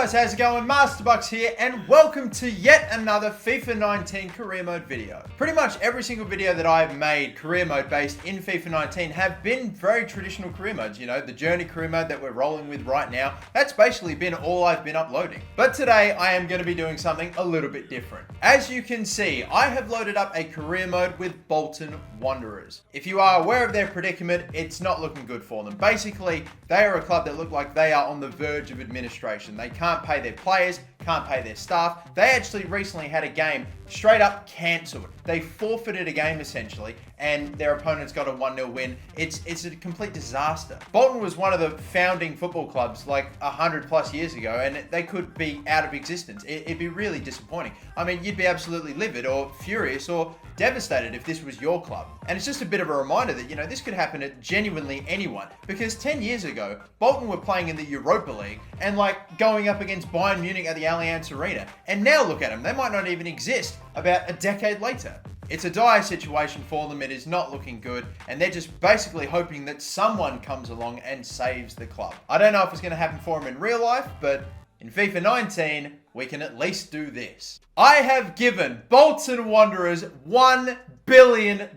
guys, how's it going? MasterBucks here, and welcome to yet another FIFA 19 career mode video. Pretty much every single video that I've made career mode based in FIFA 19 have been very traditional career modes. You know, the journey career mode that we're rolling with right now, that's basically been all I've been uploading. But today I am going to be doing something a little bit different. As you can see, I have loaded up a career mode with Bolton Wanderers. If you are aware of their predicament, it's not looking good for them. Basically, they are a club that look like they are on the verge of administration. They can't pay their players, can't pay their staff. They actually recently had a game straight up cancelled. They forfeited a game essentially, and their opponents got a 1-0 win. It's a complete disaster. Bolton was one of the founding football clubs like 100 plus years ago, and they could be out of existence. It'd be really disappointing. I mean, you'd be absolutely livid or furious or devastated if this was your club. And it's just a bit of a reminder that, you know, this could happen to genuinely anyone. Because 10 years ago, Bolton were playing in the Europa League and like going up against Bayern Munich at the Allianz Arena. And now look at them, they might not even exist about a decade later. It's a dire situation for them, it is not looking good, and they're just basically hoping that someone comes along and saves the club. I don't know if it's going to happen for them in real life, but in FIFA 19, we can at least do this. I have given Bolton Wanderers $1 billion.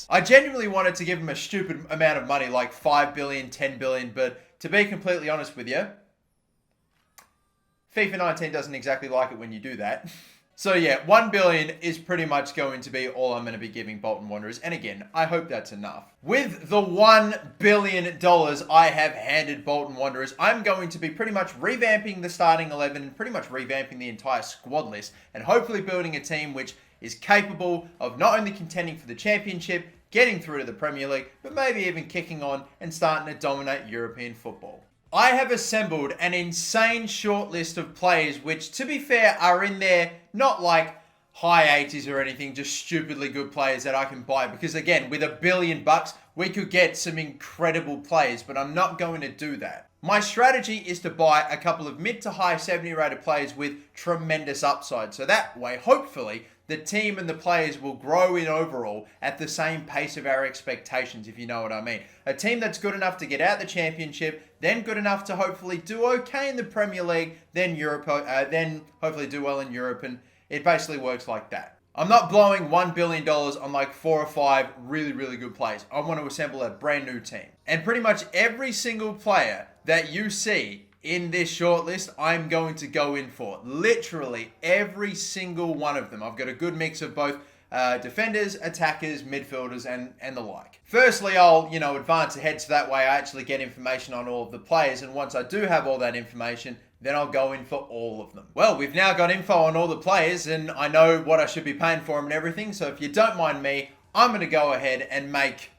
I genuinely wanted to give them a stupid amount of money, like 5 billion, 10 billion, but to be completely honest with you, FIFA 19 doesn't exactly like it when you do that. So yeah, 1 billion is pretty much going to be all I'm going to be giving Bolton Wanderers. And again, I hope that's enough. With the $1 billion I have handed Bolton Wanderers, I'm going to be pretty much revamping the starting 11 and pretty much revamping the entire squad list and hopefully building a team which is capable of not only contending for the championship, getting through to the Premier League, but maybe even kicking on and starting to dominate European football. I have assembled an insane short list of players which, to be fair, are in there not like high 80s or anything, just stupidly good players that I can buy. Because again, with $1 billion, we could get some incredible players, but I'm not going to do that. My strategy is to buy a couple of mid to high 70 rated players with tremendous upside. So that way, hopefully, the team and the players will grow in overall at the same pace of our expectations, if you know what I mean. A team that's good enough to get out the championship, then good enough to hopefully do okay in the Premier League, then then hopefully do well in Europe, and it basically works like that. I'm not blowing $1 billion on like 4 or 5 really, really good players. I want to assemble a brand new team. And pretty much every single player that you see in this shortlist, I'm going to go in for. Literally every single one of them. I've got a good mix of both defenders, attackers, midfielders, and the like. Firstly, I'll, advance ahead so that way I actually get information on all of the players. And once I do have all that information, then I'll go in for all of them. Well, we've now got info on all the players, and I know what I should be paying for them and everything. So if you don't mind me, I'm going to go ahead and make,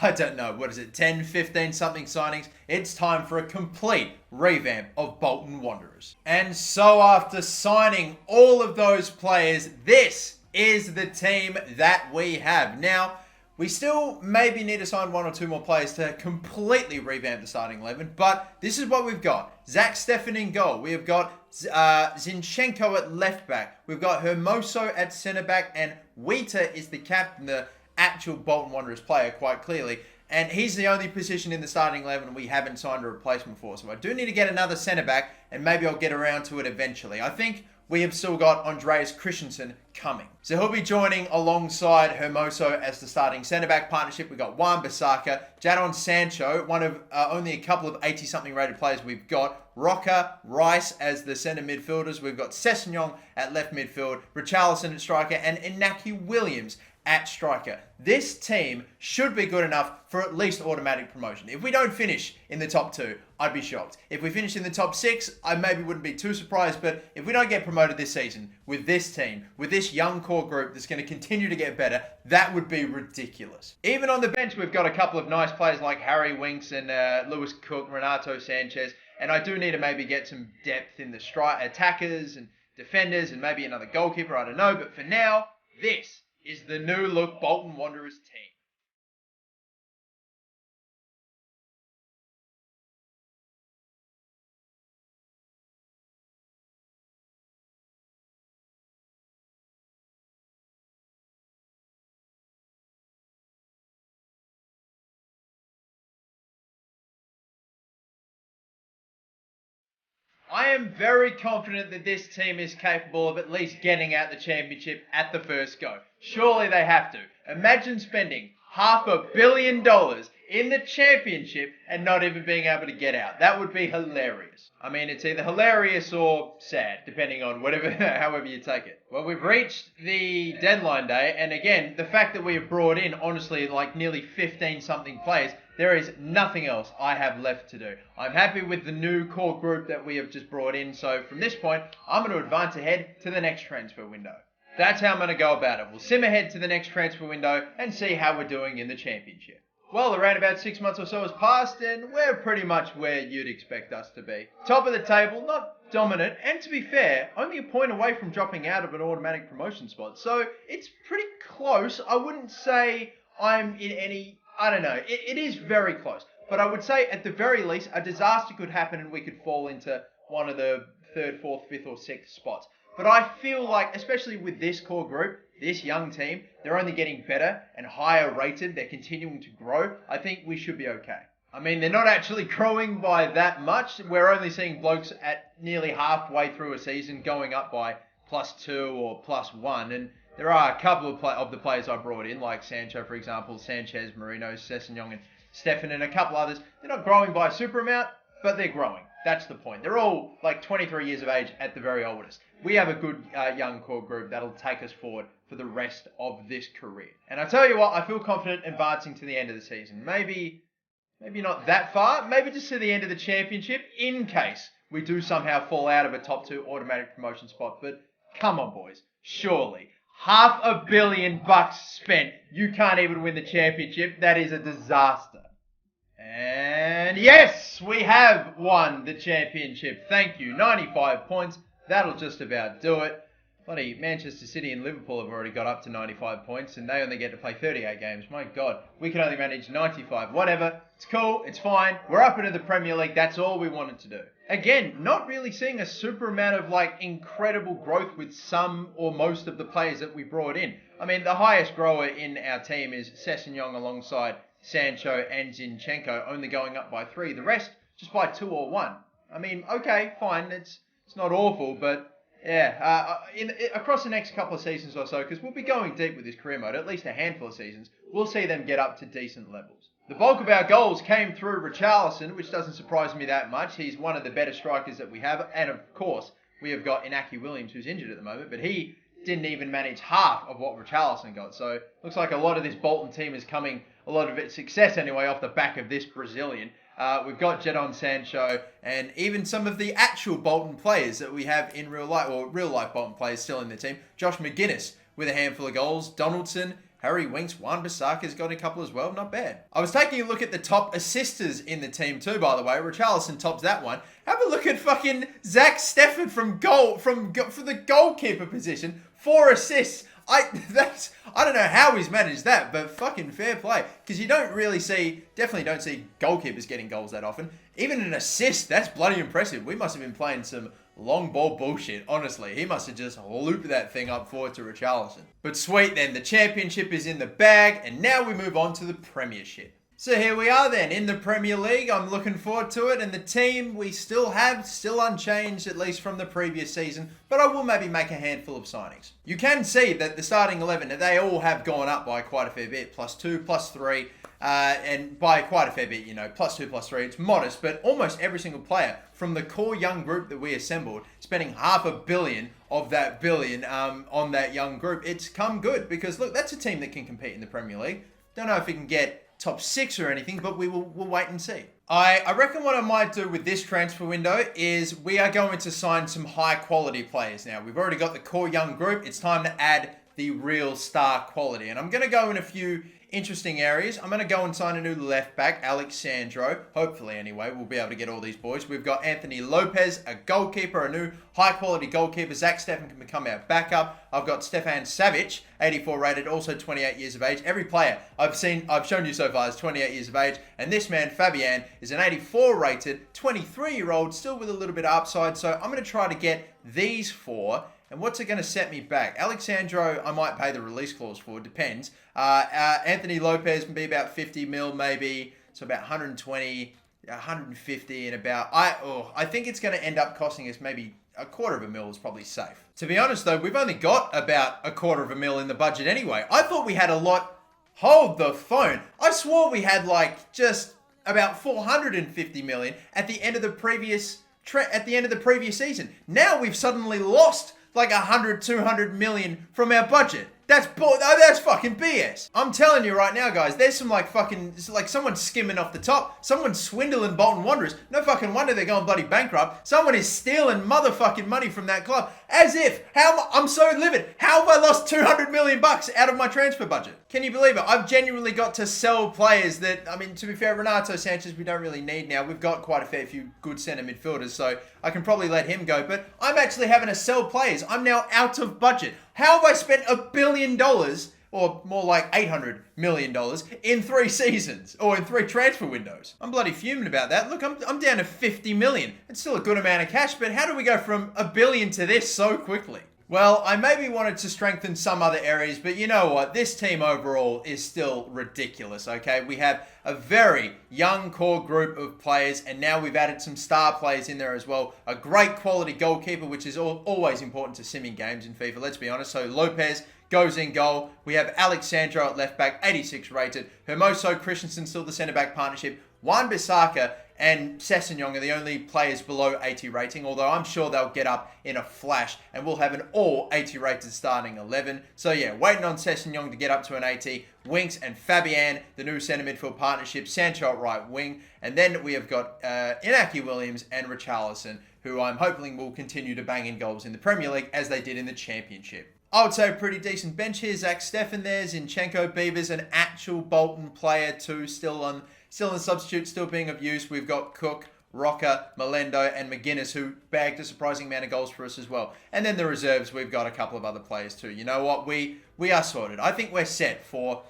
I don't know, 10, 15 something signings? It's time for a complete revamp of Bolton Wanderers. And so after signing all of those players, this is the team that we have. Now, we still maybe need to sign 1 or 2 more players to completely revamp the starting 11, but this is what we've got. Zach Steffen in goal. We have got Zinchenko at left back. We've got Hermoso at centre back, and Wheater is the captain, the actual Bolton Wanderers player, quite clearly. And he's the only position in the starting 11 we haven't signed a replacement for. So I do need to get another centre back, and maybe I'll get around to it eventually. I think we have still got Andreas Christensen coming. So he'll be joining alongside Hermoso as the starting centre-back partnership. We've got Wan-Bissaka, Jadon Sancho, one of only a couple of 80-something rated players we've got. Rocker, Rice as the centre midfielders. We've got Sessegnon at left midfield, Richarlison at striker, and Inaki Williams at striker. This team should be good enough for at least automatic promotion. If we don't finish in the top 2, I'd be shocked. If we finish in the top 6, I maybe wouldn't be too surprised, but if we don't get promoted this season with this team, with this young core group that's going to continue to get better, that would be ridiculous. Even on the bench, we've got a couple of nice players like Harry Winks and Lewis Cook, Renato Sanchez, and I do need to maybe get some depth in the attackers and defenders and maybe another goalkeeper, I don't know, but for now, this is the new look Bolton Wanderers team. I am very confident that this team is capable of at least getting out the championship at the first go. Surely they have to. Imagine spending $500 million in the championship and not even being able to get out. That would be hilarious. I mean, it's either hilarious or sad, depending on however you take it. Well, we've reached the deadline day, and again, the fact that we have brought in, honestly, like nearly 15-something players, there is nothing else I have left to do. I'm happy with the new core group that we have just brought in, so from this point, I'm going to advance ahead to the next transfer window. That's how I'm going to go about it. We'll sim ahead to the next transfer window and see how we're doing in the championship. Well, around about 6 months or so has passed, and we're pretty much where you'd expect us to be. Top of the table, not dominant, and to be fair, only a point away from dropping out of an automatic promotion spot. So it's pretty close. I wouldn't say I'm in any... I don't know. It is very close. But I would say, at the very least, a disaster could happen and we could fall into one of the 3rd, 4th, 5th, or 6th spots. But I feel like, especially with this core group, this young team, they're only getting better and higher rated. They're continuing to grow. I think we should be okay. I mean, they're not actually growing by that much. We're only seeing blokes at nearly halfway through a season going up by +2 or +1. And there are a couple of the players I brought in, like Sancho, for example, Sanchez, Marino, Sessegnon, and Stefan, and a couple others. They're not growing by a super amount, but they're growing. That's the point. They're all like 23 years of age at the very oldest. We have a good young core group that'll take us forward for the rest of this career. And I tell you what, I feel confident advancing to the end of the season. Maybe not that far. Maybe just to the end of the championship in case we do somehow fall out of a top 2 automatic promotion spot. But come on, boys. Surely. $500 million spent. You can't even win the championship. That is a disaster. And yes, we have won the championship. Thank you. 95 points. That'll just about do it. Bloody Manchester City and Liverpool have already got up to 95 points and they only get to play 38 games. My God, we can only manage 95. Whatever. It's cool. It's fine. We're up into the Premier League. That's all we wanted to do. Again, not really seeing a super amount of like incredible growth with some or most of the players that we brought in. I mean, the highest grower in our team is Sessegnon alongside Sancho and Zinchenko, only going up by 3. The rest just by 2 or 1. I mean, okay, fine. It's not awful, but yeah, across the next couple of seasons or so, because we'll be going deep with this career mode, at least a handful of seasons, we'll see them get up to decent levels. The bulk of our goals came through Richarlison, which doesn't surprise me that much. He's one of the better strikers that we have, and of course, we have got Inaki Williams, who's injured at the moment, but he didn't even manage half of what Richarlison got. So looks like a lot of this Bolton team is coming, a lot of its success anyway, off the back of this Brazilian. We've got Jadon Sancho and even some of the actual Bolton players that we have in real life, or real life Bolton players still in the team. Josh McGuinness with a handful of goals. Donaldson, Harry Winks, Wan-Bissaka's got a couple as well. Not bad. I was taking a look at the top assisters in the team too, by the way. Richarlison tops that one. Have a look at fucking Zach Stefford from the goalkeeper position. 4 assists. I don't know how he's managed that, but fucking fair play. Because you definitely don't see goalkeepers getting goals that often. Even an assist, that's bloody impressive. We must have been playing some long ball bullshit, honestly. He must have just looped that thing up forward to Richarlison. But sweet then, the championship is in the bag, and now we move on to the premiership. So here we are then, in the Premier League. I'm looking forward to it, and the team we still have, still unchanged, at least from the previous season, but I will maybe make a handful of signings. You can see that the starting 11, they all have gone up by quite a fair bit, +2, +3, and by quite a fair bit, +2, +3, it's modest, but almost every single player from the core young group that we assembled, spending $500 million of that billion on that young group, it's come good, because look, that's a team that can compete in the Premier League. Don't know if it can get top 6 or anything, but we'll wait and see. I reckon what I might do with this transfer window is we are going to sign some high quality players now. We've already got the core young group. It's time to add the real star quality. And I'm going to go in a few interesting areas. I'm going to go and sign a new left back, Alexandro. Hopefully, anyway, we'll be able to get all these boys. We've got Anthony Lopez, a goalkeeper, a new high-quality goalkeeper. Zach Stefan can become our backup. I've got Stefan Savic, 84 rated, also 28 years of age. Every player I've shown you so far is 28 years of age. And this man, Fabian, is an 84 rated, 23-year-old, still with a little bit of upside. So I'm going to try to get these 4. And what's it going to set me back? Alexandro, I might pay the release clause for, depends. Anthony Lopez can be about 50 mil maybe, so about 120. 150 and about. I think it's going to end up costing us maybe $250,000 is probably safe. To be honest though, we've only got about $250,000 in the budget anyway. I thought we had a lot. Hold the phone. I swore we had like just about 450 million at the end of the previous season. Now we've suddenly lost like 100, 200 million from our budget. That's fucking BS. I'm telling you right now, guys, there's some like someone skimming off the top. Someone's swindling Bolton Wanderers. No fucking wonder they're going bloody bankrupt. Someone is stealing motherfucking money from that club. As if, I'm so livid. How have I lost 200 million bucks out of my transfer budget? Can you believe it? I've genuinely got to sell players that, I mean, to be fair, Renato Sanchez we don't really need now. We've got quite a fair few good centre midfielders, so I can probably let him go. But I'm actually having to sell players. I'm now out of budget. How have I spent $1 billion, or more like $800 million, in 3 seasons, or in 3 transfer windows? I'm bloody fuming about that. Look, I'm down to 50 million. It's still a good amount of cash, but how do we go from $1 billion to this so quickly? Well, I maybe wanted to strengthen some other areas, but you know what? This team overall is still ridiculous, okay? We have a very young core group of players, and now we've added some star players in there as well. A great quality goalkeeper, which is always important to simming games in FIFA, let's be honest. So Lopez goes in goal. We have Alexandro at left back, 86 rated. Hermoso, Christensen, still the centre back partnership. Wan-Bissaka and Sessegnon are the only players below 80 rating, although I'm sure they'll get up in a flash and we'll have an all 80 rated starting 11. So yeah, waiting on Sessegnon to get up to an 80. Winks and Fabian, the new centre midfield partnership. Sancho at right wing. And then we have got Inaki Williams and Richarlison, who I'm hoping will continue to bang in goals in the Premier League as they did in the Championship. I would say a pretty decent bench here. Zach Steffen there, Zinchenko, Beavers, an actual Bolton player too, still on substitute, still being of use. We've got Cook, Rocker, Melendo, and McGuinness, who bagged a surprising amount of goals for us as well. And then the reserves, we've got a couple of other players too. You know what? We are sorted. I think we're set for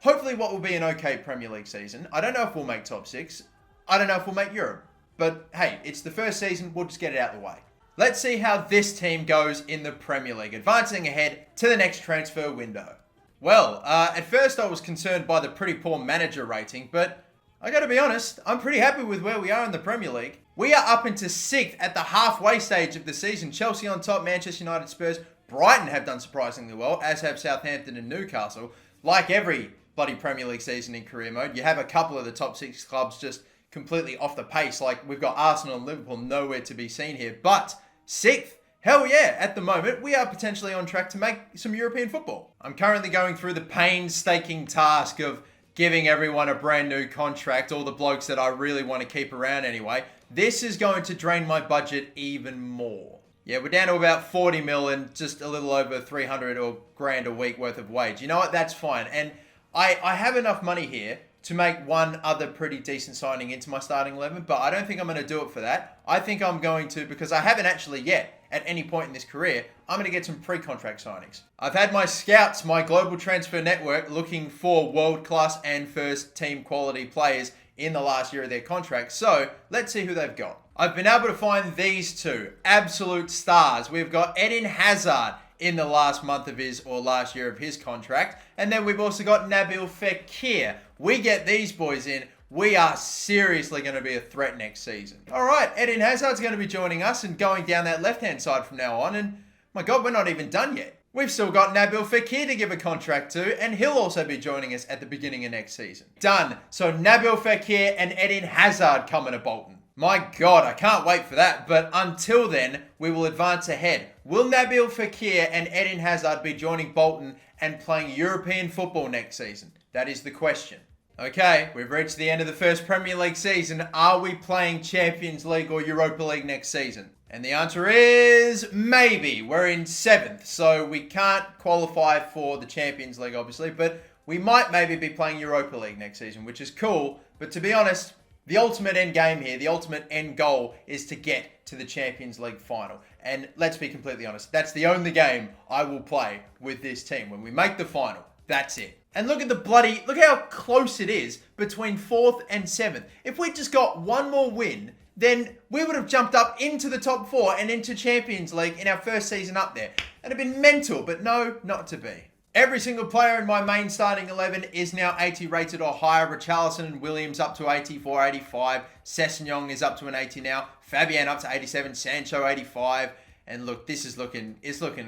hopefully what will be an okay Premier League season. I don't know if we'll make top 6. I don't know if we'll make Europe. But hey, it's the first season. We'll just get it out of the way. Let's see how this team goes in the Premier League, advancing ahead to the next transfer window. Well, at first I was concerned by the pretty poor manager rating, but I gotta be honest, I'm pretty happy with where we are in the Premier League. We are up into 6th at the halfway stage of the season. Chelsea on top, Manchester United, Spurs, Brighton have done surprisingly well, as have Southampton and Newcastle. Like every bloody Premier League season in career mode, you have a couple of the top 6 clubs just completely off the pace. Like we've got Arsenal and Liverpool nowhere to be seen here, but 6th, hell yeah, at the moment, we are potentially on track to make some European football. I'm currently going through the painstaking task of giving everyone a brand new contract, all the blokes that I really want to keep around anyway. This is going to drain my budget even more. Yeah, we're down to about 40 mil and just a little over 300 or grand a week worth of wage. You know what? That's fine. And I have enough money here to make one other pretty decent signing into my starting 11, but I don't think I'm going to do it for that. I think I'm going to, because I haven't actually yet, at any point in this career, I'm going to get some pre-contract signings. I've had my scouts, my global transfer network, looking for world-class and first-team quality players in the last year of their contract, so let's see who they've got. I've been able to find these two absolute stars. We've got Eden Hazard in the last month of his, or last year of his contract, and then we've also got Nabil Fekir. We get these boys in, we are seriously going to be a threat next season. All right, Eden Hazard's going to be joining us and going down that left-hand side from now on. And my God, we're not even done yet. We've still got Nabil Fekir to give a contract to, and he'll also be joining us at the beginning of next season. Done. So Nabil Fekir and Eden Hazard coming to Bolton. My God, I can't wait for that. But until then, we will advance ahead. Will Nabil Fekir and Eden Hazard be joining Bolton and playing European football next season? That is the question. Okay, we've reached the end of the first Premier League season. Are we playing Champions League or Europa League next season? And the answer is maybe. We're in 7th, so we can't qualify for the Champions League, obviously, but we might maybe be playing Europa League next season, which is cool. But to be honest, the ultimate end game here, the ultimate end goal is to get to the Champions League final. And let's be completely honest, that's the only game I will play with this team. When we make the final, that's it. And look how close it is between 4th and 7th. If we just got one more win, then we would have jumped up into the top 4 and into Champions League in our first season up there. It'd have been mental, but no, not to be. Every single player in my main starting 11 is now 80 rated or higher. Richarlison and Williams up to 84, 85. Sessegnon is up to an 80 now. Fabian up to 87. Sancho 85. And look, this is looking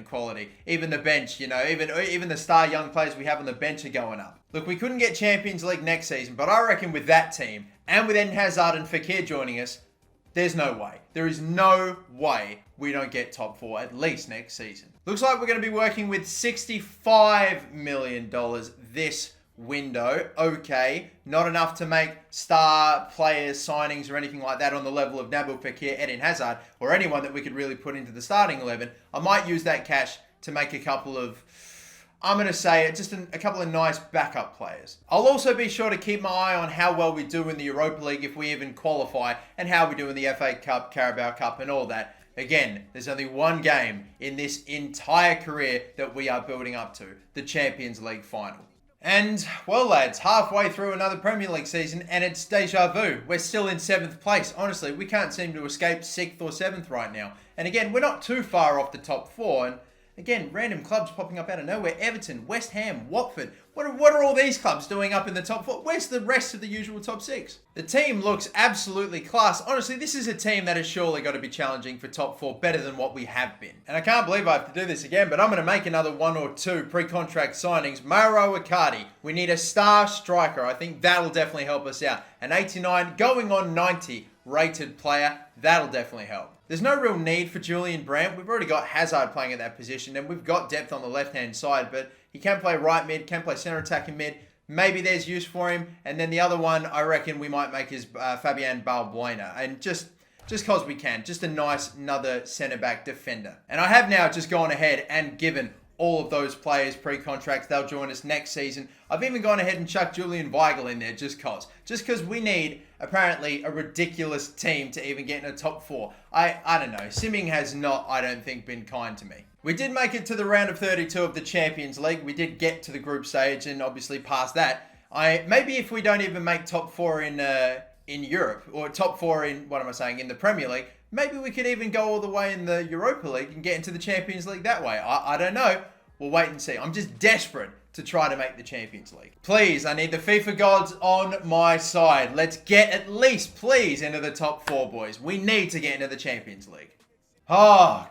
quality. Even the bench, even the star young players we have on the bench are going up. Look, we couldn't get Champions League next season, but I reckon with that team and with Eden Hazard and Fekir joining us, there's no way. There is no way we don't get top 4 at least next season. Looks like we're going to be working with $65 million this window. Okay, not enough to make star players signings or anything like that on the level of Nabil Fekir, Eden Hazard, or anyone that we could really put into the starting 11. I might use that cash to make a couple of, I'm going to say it, just a couple of nice backup players. I'll also be sure to keep my eye on how well we do in the Europa League if we even qualify, and how we do in the FA Cup, Carabao Cup, and all that. Again, there's only one game in this entire career that we are building up to, the Champions League final. And, well lads, halfway through another Premier League season and it's deja vu. We're still in 7th place. Honestly, we can't seem to escape 6th or 7th right now. And again, we're not too far off the top 4. And again, random clubs popping up out of nowhere. Everton, West Ham, Watford. What are all these clubs doing up in the top 4? Where's the rest of the usual top 6? The team looks absolutely class. Honestly, this is a team that has surely got to be challenging for top 4 better than what we have been. And I can't believe I have to do this again, but I'm going to make another 1 or 2 pre-contract signings. Mauro Icardi. We need a star striker. I think that'll definitely help us out. An 89 going on 90 rated player. That'll definitely help. There's no real need for Julian Brandt. We've already got Hazard playing at that position, and we've got depth on the left-hand side, but he can play right mid, can play centre attacking mid. Maybe there's use for him. And then the other one I reckon we might make is Fabian Balbuena. And just because we can. Just a nice another centre-back defender. And I have now just gone ahead and given all of those players pre-contracts. They'll join us next season. I've even gone ahead and chucked Julian Weigl in there just because we need apparently a ridiculous team to even get in a top 4. I don't know. Simming has not, I don't think, been kind to me. We did make it to the round of 32 of the Champions League. We did get to the group stage and obviously past that. Maybe if we don't even make top 4 in Europe, or top 4 in, in the Premier League, maybe we could even go all the way in the Europa League and get into the Champions League that way. I don't know. We'll wait and see. I'm just desperate to try to make the Champions League. Please, I need the FIFA gods on my side. Let's get at least, please, into the top 4, boys. We need to get into the Champions League.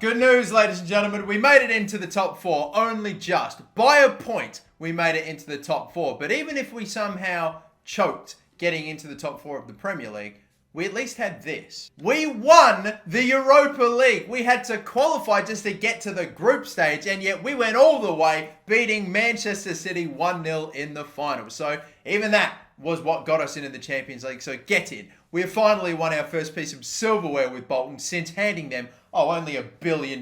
Good news, ladies and gentlemen. We made it into the top 4, only just. By a point, we made it into the top 4. But even if we somehow choked getting into the top 4 of the Premier League, we at least had this. We won the Europa League. We had to qualify just to get to the group stage, and yet we went all the way, beating Manchester City 1-0 in the final. So even that was what got us into the Champions League. So get in. We have finally won our first piece of silverware with Bolton since handing them, only $1 billion.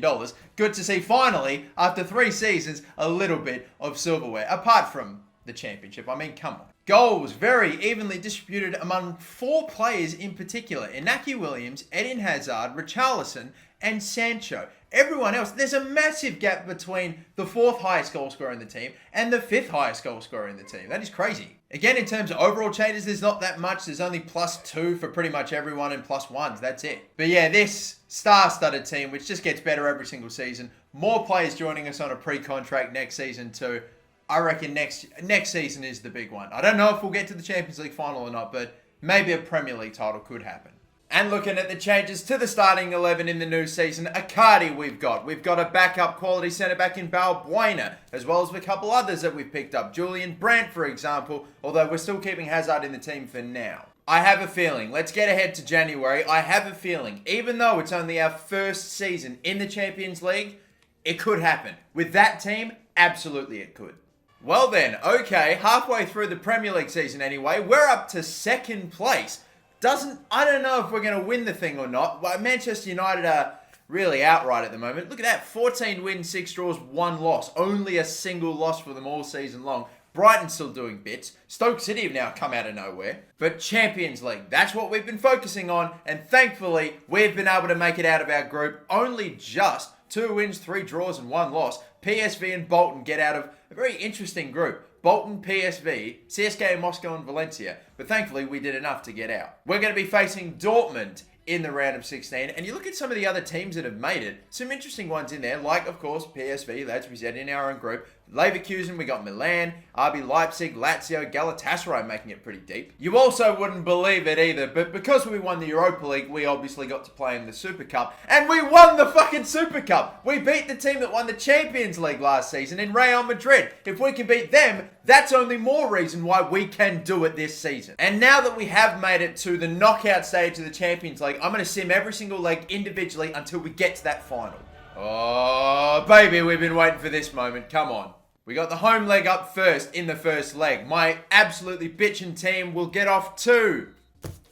Good to see finally, after 3 seasons, a little bit of silverware. Apart from the championship. I mean, come on. Goals very evenly distributed among 4 players in particular. Inaki Williams, Eden Hazard, Richarlison, and Sancho. Everyone else, there's a massive gap between the 4th highest goal scorer in the team and the 5th highest goal scorer in the team. That is crazy. Again, in terms of overall changes, there's not that much. There's only +2 for pretty much everyone and +1s. That's it. But yeah, this star-studded team, which just gets better every single season. More players joining us on a pre-contract next season too. I reckon next season is the big one. I don't know if we'll get to the Champions League final or not, but maybe a Premier League title could happen. And looking at the changes to the starting 11 in the new season, Icardi we've got. We've got a backup quality centre-back in Balbuena, as well as a couple others that we've picked up. Julian Brandt, for example, although we're still keeping Hazard in the team for now. I have a feeling, let's get ahead to January, I have a feeling, even though it's only our first season in the Champions League, it could happen. With that team, absolutely it could. Well then, okay, halfway through the Premier League season anyway, we're up to 2nd place. I don't know if we're going to win the thing or not. Well, Manchester United are really outright at the moment. Look at that, 14 wins, 6 draws, 1 loss. Only a single loss for them all season long. Brighton's still doing bits. Stoke City have now come out of nowhere. But Champions League, that's what we've been focusing on. And thankfully, we've been able to make it out of our group. Only just 2 wins, 3 draws, and 1 loss. PSV and Bolton get out of a very interesting group. Bolton, PSV, CSKA Moscow and Valencia. But thankfully, we did enough to get out. We're going to be facing Dortmund in the round of 16. And you look at some of the other teams that have made it. Some interesting ones in there, like, of course, PSV, as we said, in our own group. Leverkusen, we got Milan, RB Leipzig, Lazio, Galatasaray making it pretty deep. You also wouldn't believe it either, but because we won the Europa League, we obviously got to play in the Super Cup, and we won the fucking Super Cup! We beat the team that won the Champions League last season in Real Madrid. If we can beat them, that's only more reason why we can do it this season. And now that we have made it to the knockout stage of the Champions League, I'm going to sim every single leg individually until we get to that final. Oh, baby, we've been waiting for this moment. Come on. We got the home leg up first in the first leg. My absolutely bitchin' team will get off 2.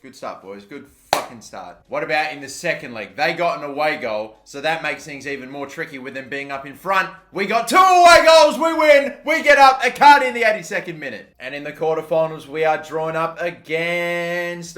Good start, boys. Good fucking start. What about in the second leg? They got an away goal, so that makes things even more tricky with them being up in front. We got 2 away goals. We win. We get up. Icardi in the 82nd minute. And in the quarterfinals, we are drawn up against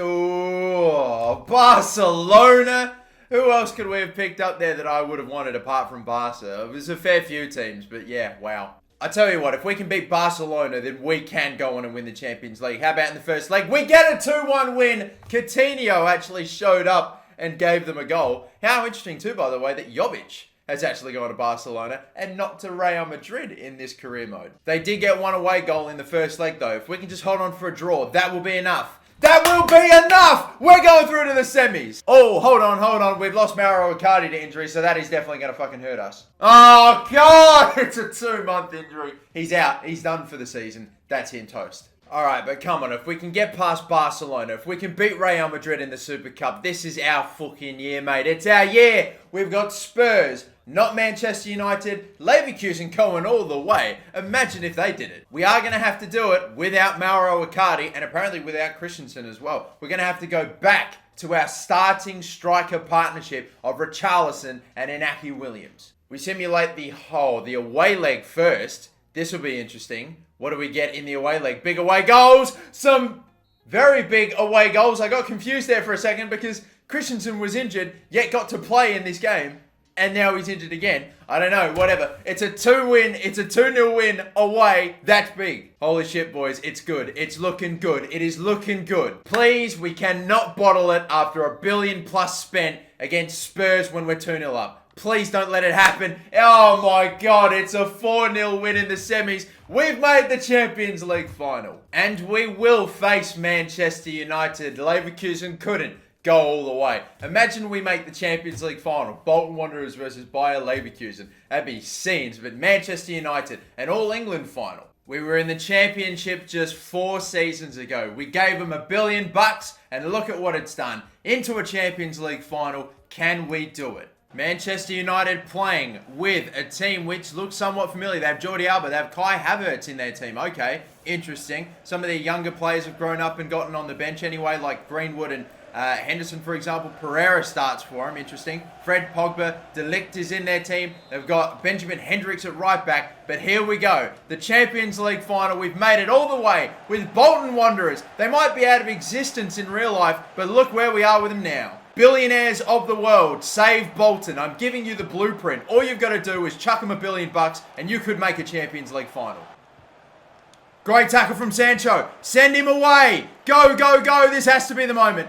Barcelona. Who else could we have picked up there that I would have wanted apart from Barca? It was a fair few teams, but yeah, wow. I tell you what, if we can beat Barcelona, then we can go on and win the Champions League. How about in the first leg? We get a 2-1 win. Coutinho actually showed up and gave them a goal. How interesting too, by the way, that Jovic has actually gone to Barcelona and not to Real Madrid in this career mode. They did get 1 away goal in the first leg though. If we can just hold on for a draw, that will be enough. That will be enough! We're going through to the semis. Oh, hold on. We've lost Mauro Icardi to injury, so that is definitely going to fucking hurt us. Oh, God! It's a 2-month injury. He's out. He's done for the season. That's him toast. Alright, but come on. If we can get past Barcelona, if we can beat Real Madrid in the Super Cup, this is our fucking year, mate. It's our year. We've got Spurs, not Manchester United, Leverkusen going all the way. Imagine if they did it. We are going to have to do it without Mauro Icardi and apparently without Christensen as well. We're going to have to go back to our starting striker partnership of Richarlison and Inaki Williams. We simulate the away leg first. This will be interesting. What do we get in the away leg? Big away goals! Some very big away goals. I got confused there for a second because Christensen was injured, yet got to play in this game. And now he's injured again. I don't know, whatever. It's a 2-win. It's a 2-0 win away. That's big. Holy shit, boys. It's good. It's looking good. It is looking good. Please, we cannot bottle it after $1 billion plus spent against Spurs when we're 2-0 up. Please don't let it happen. Oh my God, it's a 4-0 win in the semis. We've made the Champions League final. And we will face Manchester United. Leverkusen couldn't go all the way. Imagine we make the Champions League final. Bolton Wanderers versus Bayer Leverkusen. That'd be scenes. But Manchester United, an All England final. We were in the Championship just 4 seasons ago. We gave them $1 billion and look at what it's done. Into a Champions League final. Can we do it? Manchester United playing with a team which looks somewhat familiar. They have Jordi Alba, they have Kai Havertz in their team. Okay, interesting. Some of their younger players have grown up and gotten on the bench anyway, like Greenwood and Henderson, for example. Pereira starts for him. Interesting. Fred, Pogba, De Ligt is in their team. They've got Benjamin Hendricks at right back. But here we go. The Champions League final. We've made it all the way with Bolton Wanderers. They might be out of existence in real life, but look where we are with them now. Billionaires of the world, save Bolton. I'm giving you the blueprint. All you've got to do is chuck them $1 billion and you could make a Champions League final. Great tackle from Sancho. Send him away. Go, go, go. This has to be the moment.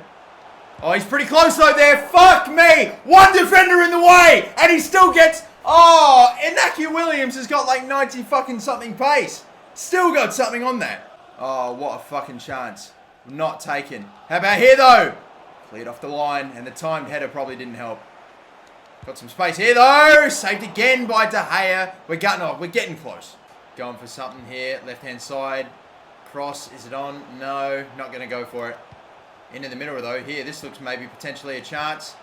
Oh, he's pretty close though there. Fuck me. One defender in the way and he still gets... Oh, Inaki Williams has got like 90 fucking something pace. Still got something on that. Oh, what a fucking chance. Not taken. How about here though? Cleared off the line, and the timed header probably didn't help. Got some space here, though. Saved again by De Gea. We're getting close. Going for something here. Left-hand side. Cross. Is it on? No. Not going to go for it. Into the middle, though. Here, this looks maybe potentially a chance.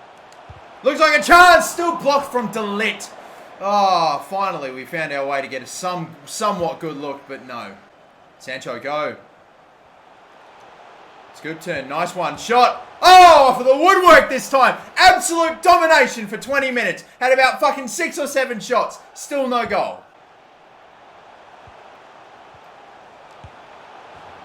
Looks like a chance. Still blocked from De Ligt. Oh, finally, we found our way to get a somewhat good look, but no. Sancho, go. Scoop turn. Nice one. Shot. Oh, for the woodwork this time. Absolute domination for 20 minutes. Had about fucking 6 or 7 shots. Still no goal.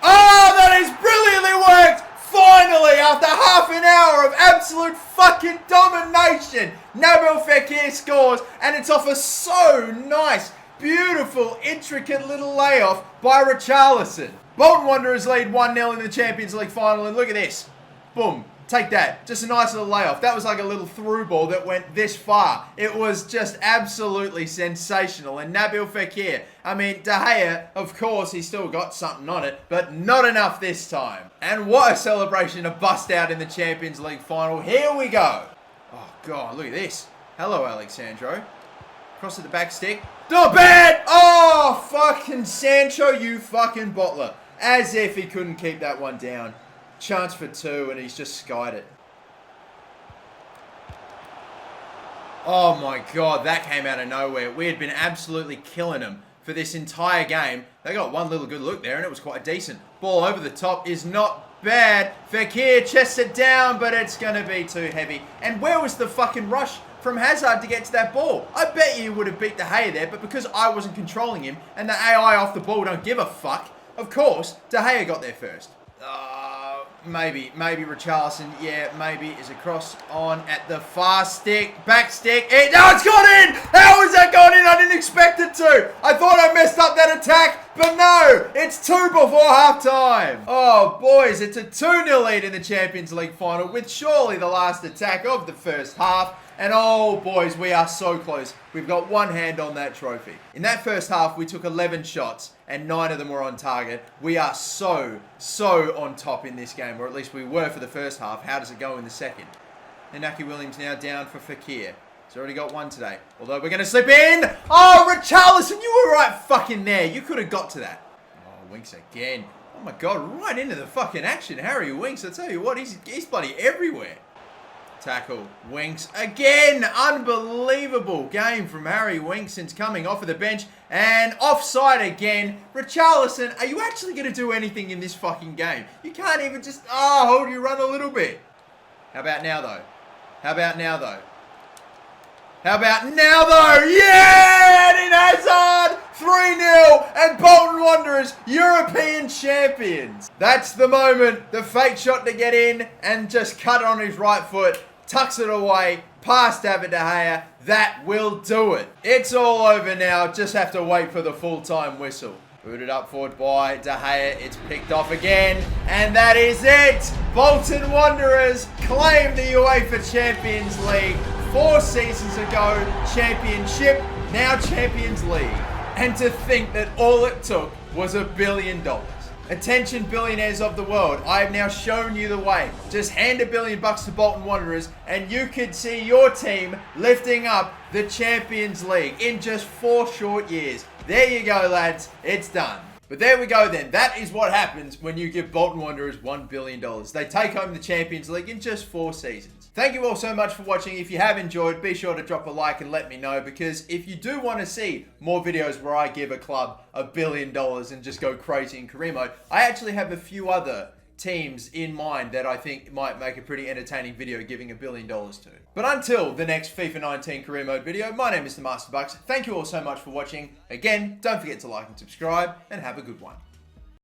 Oh, that is brilliantly worked. Finally, after half an hour of absolute fucking domination, Nabil Fekir scores, and it's off a so nice, beautiful, intricate little layoff by Richarlison. Bolton Wanderers lead 1-0 in the Champions League final, and look at this. Boom. Take that. Just a nice little layoff. That was like a little through ball that went this far. It was just absolutely sensational. And Nabil Fekir, I mean, De Gea, of course, he's still got something on it, but not enough this time. And what a celebration to bust out in the Champions League final. Here we go. Oh, God, look at this. Hello, Alexandro. Cross at the back stick. Not bad! Oh, fucking Sancho, you fucking bottler. As if he couldn't keep that one down. Chance for 2, and he's just skied it. Oh my God, that came out of nowhere. We had been absolutely killing them for this entire game. They got one little good look there, and it was quite decent. Ball over the top is not bad. Fekir chests it down, but it's going to be too heavy. And where was the fucking rush from Hazard to get to that ball? I bet you would have beat De Gea there, but because I wasn't controlling him, and the AI off the ball don't give a fuck, of course, De Gea got there first. Maybe Richarlison, yeah, maybe is a cross on at the far stick, back stick. No, it's gone in! How has that gone in? I didn't expect it to. I thought I messed up that attack, but no, it's 2 before half time. Oh, boys, it's a 2-0 lead in the Champions League final with surely the last attack of the first half. And oh, boys, we are so close. We've got one hand on that trophy. In that first half, we took 11 shots and 9 of them were on target. We are so on top in this game, or at least we were for the first half. How does it go in the second? Inaki Williams now down for Fekir. He's already got one today. Although we're going to slip in. Oh, Richarlison, you were right fucking there. You could have got to that. Oh, Winks again. Oh my God, right into the fucking action. Harry Winks, I tell you what, he's bloody everywhere. Tackle. Winks again. Unbelievable game from Harry Winks since coming off of the bench. And offside again. Richarlison, are you actually going to do anything in this fucking game? You can't even just, hold your run a little bit. How about now, though? How about now, though? How about now, though? Yeah! Eden Hazard! 3-0 and Bolton Wanderers, European champions. That's the moment. The fake shot to get in and just cut it on his right foot. Tucks it away, past David De Gea. That will do it. It's all over now. Just have to wait for the full-time whistle. Booted up forward by De Gea. It's picked off again. And that is it. Bolton Wanderers claim the UEFA Champions League. 4 seasons ago, championship, now Champions League. And to think that all it took was $1 billion. Attention billionaires of the world, I have now shown you the way. Just hand $1 billion to Bolton Wanderers and you could see your team lifting up the Champions League in just 4 short years. There you go, lads. It's done. But there we go then. That is what happens when you give Bolton Wanderers $1 billion. They take home the Champions League in just 4 seasons. Thank you all so much for watching. If you have enjoyed, be sure to drop a like and let me know, because if you do want to see more videos where I give a club $1 billion and just go crazy in career mode, I actually have a few other teams in mind that I think might make a pretty entertaining video giving $1 billion to. But until the next FIFA 19 career mode video, my name is the MasterBucks. Thank you all so much for watching. Again, don't forget to like and subscribe, and have a good one.